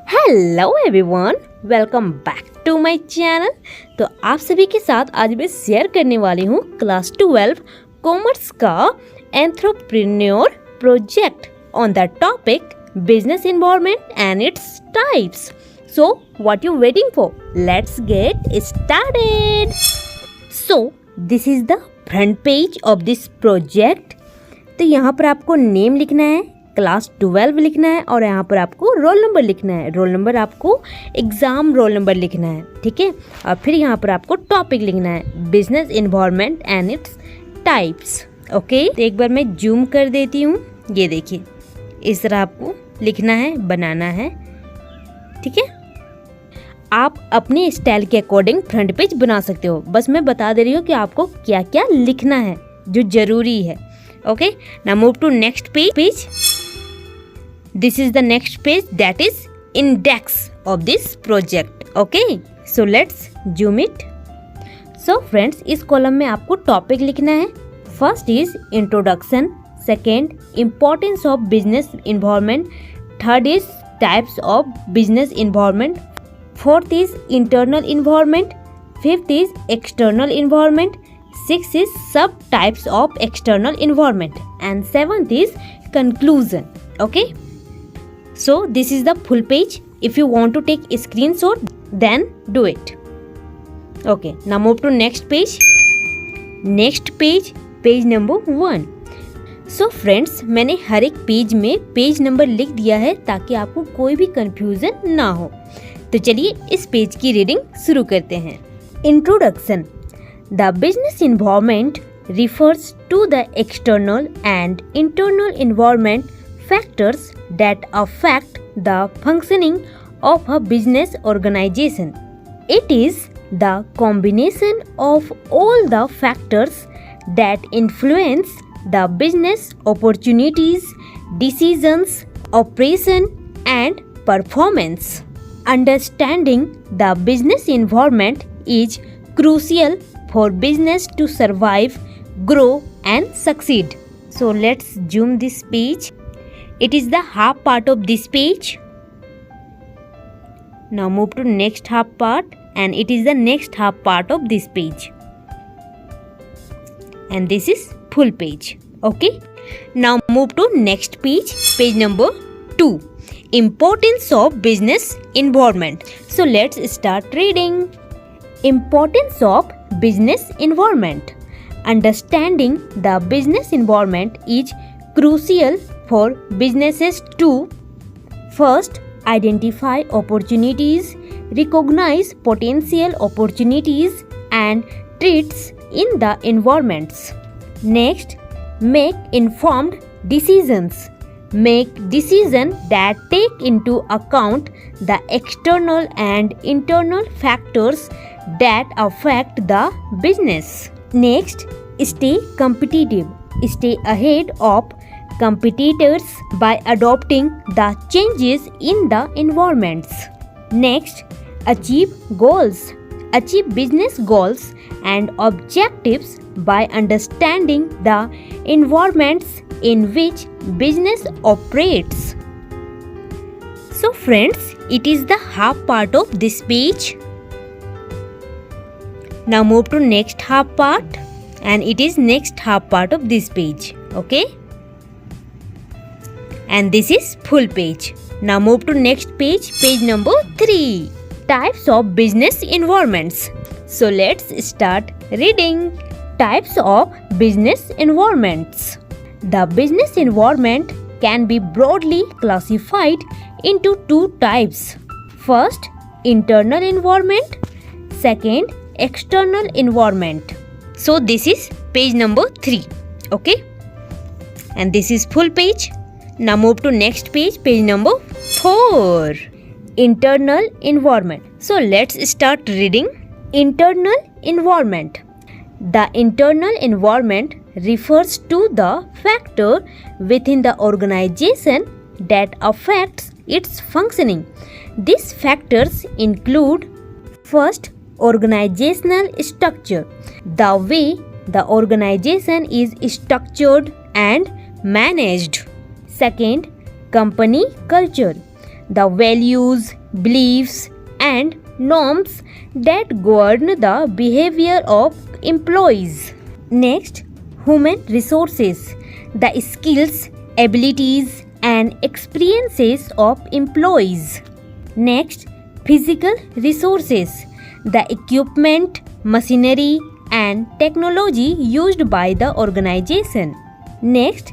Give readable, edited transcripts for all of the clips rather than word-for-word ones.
Hello everyone, welcome back to my channel. तो आप सभी के साथ आज मैं शेयर करने वाली हूँ क्लास 12 कॉमर्स का entrepreneur project on the topic business environment and its types. So what you waiting for, let's get started. So this is the front page of this project. तो यहाँ पर आपको नेम लिखना है, क्लास 12 लिखना है और यहाँ पर आपको रोल नंबर लिखना है। रोल नंबर आपको एग्ज़ाम रोल नंबर लिखना है, ठीक है। और फिर यहाँ पर आपको टॉपिक लिखना है business environment and its types. Okay, तो एक बार मैं जूम कर देती हूँ। ये देखिए, इस तरह आपको लिखना है, बनाना है, ठीक है। आप अपने स्टाइल के अकॉर्डिंग फ्रंट पेज बना सकते हो। बस मैं बता दे रही हूँ कि आपको क्या क्या लिखना है जो ज़रूरी है। Okay, now move to next page. This is the next page, that is index of this project. Okay, so let's zoom it. So friends, इस कॉलम में आपको टॉपिक लिखना है। First is introduction, second importance of business environment, third is types of business environment, fourth is internal environment, fifth is external environment, six is sub types of external environment and seventh is conclusion. Okay, so this is the full page. If you want to take a screenshot, then do it. Okay, now move to next page. Next page, page number 1. So friends, मैंने हर एक page में page number लिख दिया है ताकि आपको कोई भी कंफ्यूजन ना हो। तो चलिए इस पेज की रीडिंग शुरू करते हैं। Introduction. The business environment refers to the external and internal environment factors that affect the functioning of a business organization. It is the combination of all the factors that influence the business opportunities, decisions, operation, and performance. Understanding the business environment is crucial for business to survive, grow, and succeed. So let's zoom this page. It is the half part of this page. Now move to next half part, and it is the next half part of this page. And this is full page. Okay. Now move to next page, page number 2. Importance of business environment. So let's start reading. Importance of business environment. Understanding the business environment is crucial for businesses to first identify opportunities, recognize potential opportunities and threats in the environments. Next, make informed decisions. Make decisions that take into account the external and internal factors that affect the business. Next, stay competitive. Stay ahead of competitors by adopting the changes in the environments. Next, achieve goals. Achieve business goals and objectives by understanding the environments in which business operates. So friends, it is the half part of this page. Now move to next half part, and it is next half part of this page. Okay, and this is full page. Now move to next page, page number 3. Types of business environments. So let's start reading. Types of business environments. The business environment can be broadly classified into two types. First, internal environment. Second, external environment. So this is page number 3. Okay, and this is full page. Now move to next page, page number 4. Internal environment. So let's start reading. Internal environment. The internal environment refers to the factor within the organization that affects its functioning. These factors include first, organizational structure. The way the organization is structured and managed. Second, company culture. the values, beliefs, and norms that govern the behavior of employees. Next, human resources, the skills, abilities, and experiences of employees. Next, physical resources, the equipment, machinery, and technology used by the organization. Next,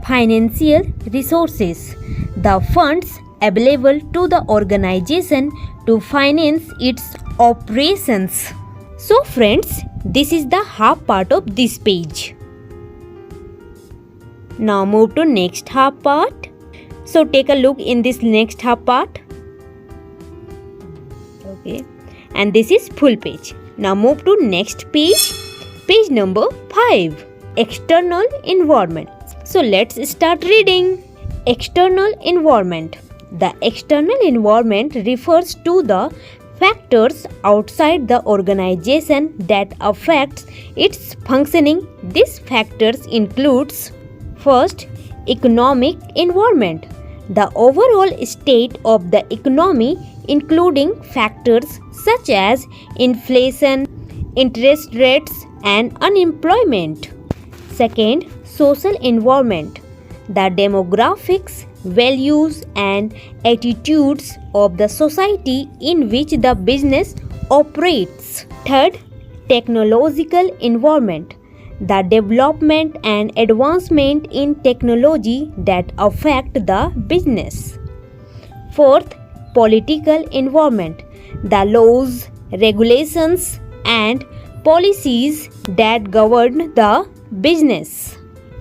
financial resources, the funds available to the organization to finance its operations. So friends, this is the half part of this page. Now move to next half part. So take a look in this next half part. Okay, and this is full page. Now move to next page, page number 5, external environment. So let's start reading. External environment. The external environment refers to the factors outside the organization that affects its functioning. These factors includes: first, economic environment, the overall state of the economy including factors such as inflation, interest rates, and unemployment. Second, social environment, the demographics, values, and attitudes of the society in which the business operates. Third, technological environment, the development and advancement in technology that affect the business. Fourth, political environment, the laws, regulations, and policies that govern the business.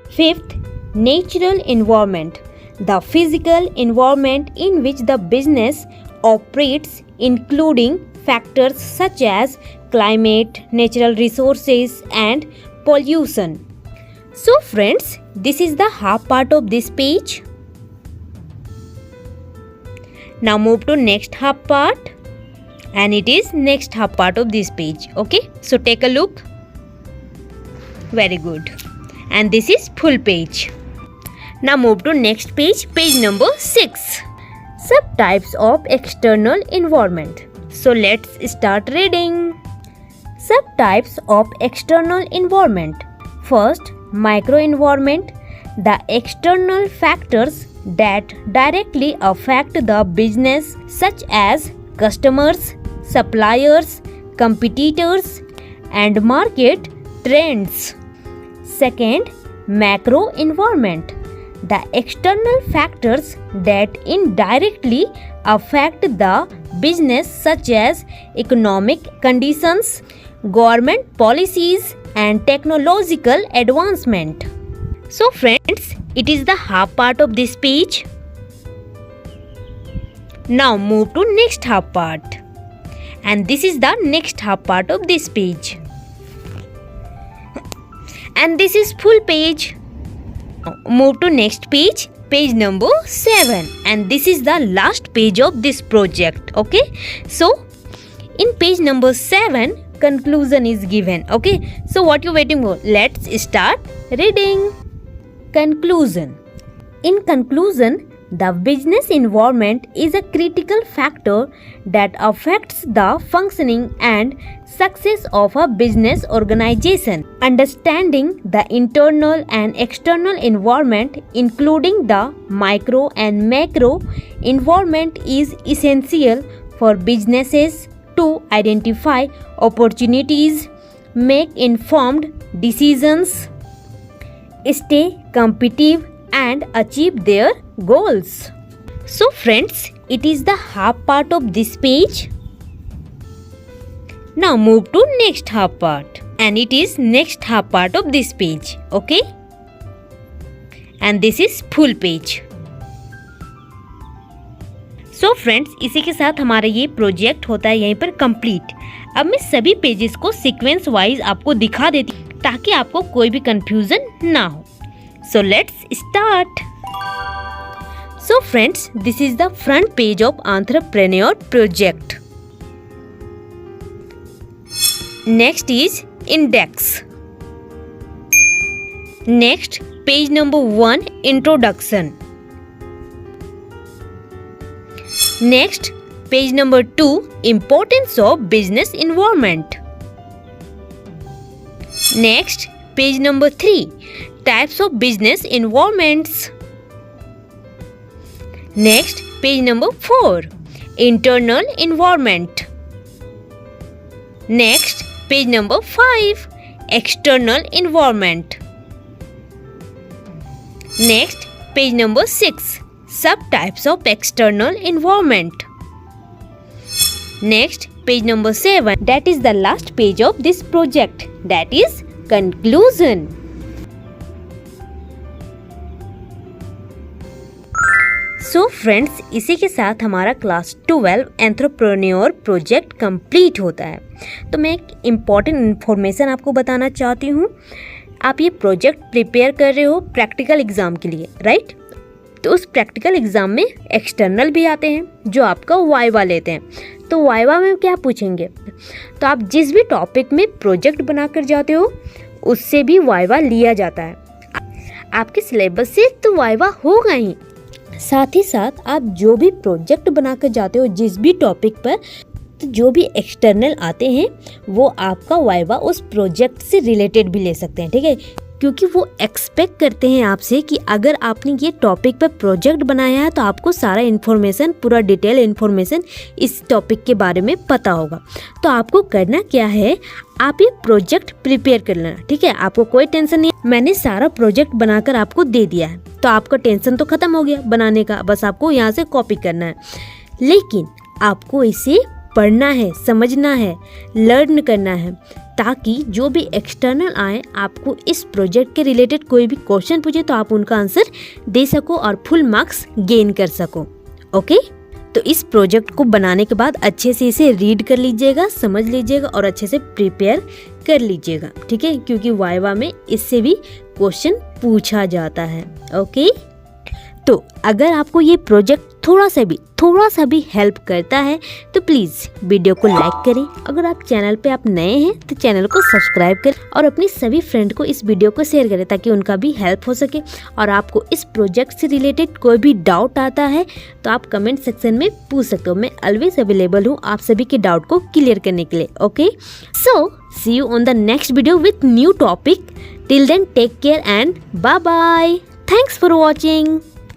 Fifth, natural environment, the physical environment in which the business operates including factors such as climate, natural resources, and pollution. So friends, this is the half part of this page. Now move to next half part, and it is next half part of this page. Okay, so take a look. Very good. And this is full page. Now move to next page, page number 6. Subtypes of external environment. So let's start reading. Subtypes of external environment. First, microenvironment, the external factors that directly affect the business such as customers, suppliers, competitors, and market trends. Second, macro environment, the external factors that indirectly affect the business such as economic conditions, government policies, and technological advancement. So friends, it is the half part of this page. Now move to next half part, and this is the next half part of this page, and this is full page. Now move to next page, page number 7, and this is the last page of this project. Okay, so in page number 7 conclusion is given. Okay, so what you waiting for? Let's start reading. Conclusion. In conclusion, the business environment is a critical factor that affects the functioning and success of a business organization. Understanding the internal and external environment, including the micro and macro environment, is essential for businesses to identify opportunities, make informed decisions, stay competitive, and achieve their goals. So friends, it is the half part of this page. Now move to next half part, and it is next half part of this page. Okay, and this is full page. So friends, इसी के साथ हमारा ये project होता है यहीं पर complete. अब मैं सभी पेजेस को सीक्वेंस वाइज आपको दिखा देती हूँ ताकि आपको कोई भी कंफ्यूजन ना हो। So let's start. So friends, this is the front page of entrepreneur project. Next is index. Next page number 1, introduction. Next, page number 2, importance of business environment. Next, page number 3, types of business environments. Next, page number 4, internal environment. Next, page number 5, external environment. Next, page number 6, subtypes of external environment. Next, page number 7, that is the last page of this project, that is conclusion. So friends, इसी के साथ हमारा class 12 entrepreneur project complete होता है। तो मैं एक important information आपको बताना चाहती हूँ। आप ये प्रोजेक्ट प्रिपेयर कर रहे हो प्रैक्टिकल एग्ज़ाम के लिए, राइट? तो उस प्रैक्टिकल एग्ज़ाम में एक्सटर्नल भी आते हैं जो आपका वाइवा लेते हैं। तो वाइवा में क्या पूछेंगे? तो आप जिस भी टॉपिक में प्रोजेक्ट बनाकर जाते हो उससे भी वाइवा लिया जाता है। आपके सिलेबस से तो वाइवा होगा ही, साथ ही साथ आप जो भी प्रोजेक्ट बनाकर जाते हो जिस भी टॉपिक पर, तो जो भी एक्सटर्नल आते हैं वो आपका वाइवा उस प्रोजेक्ट से रिलेटेड भी ले सकते हैं, ठीक है? क्योंकि वो एक्सपेक्ट करते हैं आपसे कि अगर आपने ये टॉपिक पर प्रोजेक्ट बनाया है तो आपको सारा इन्फॉर्मेशन, पूरा डिटेल इन्फॉर्मेशन इस टॉपिक के बारे में पता होगा। तो आपको करना क्या है, आप ये प्रोजेक्ट प्रिपेयर कर लेना, ठीक है? आपको कोई टेंशन नहीं, मैंने सारा प्रोजेक्ट बनाकर आपको दे दिया है तो आपका टेंशन तो खत्म हो गया बनाने का, बस आपको यहाँ से कॉपी करना है। लेकिन आपको इसे पढ़ना है, समझना है, लर्न करना है, ताकि जो भी एक्सटर्नल आए आपको इस प्रोजेक्ट के रिलेटेड कोई भी क्वेश्चन पूछे तो आप उनका आंसर दे सको और फुल मार्क्स गेन कर सको। ओके, तो इस प्रोजेक्ट को बनाने के बाद अच्छे से इसे रीड कर लीजिएगा, समझ लीजिएगा और अच्छे से प्रिपेयर कर लीजिएगा, ठीक है? क्योंकि वाइवा में इससे भी क्वेश्चन पूछा जाता है। ओके, तो अगर आपको ये प्रोजेक्ट थोड़ा सा भी हेल्प करता है तो प्लीज़ वीडियो को लाइक करें। अगर आप चैनल पे आप नए हैं तो चैनल को सब्सक्राइब करें और अपने सभी फ्रेंड को इस वीडियो को शेयर करें ताकि उनका भी हेल्प हो सके। और आपको इस प्रोजेक्ट से रिलेटेड कोई भी डाउट आता है तो आप कमेंट सेक्शन में पूछ सकते हो। मैं ऑलवेज अवेलेबल हूँ आप सभी के डाउट को क्लियर करने के लिए। Okay, so see you on the next video with new topic. Till then take care and bye bye. Thanks for watching.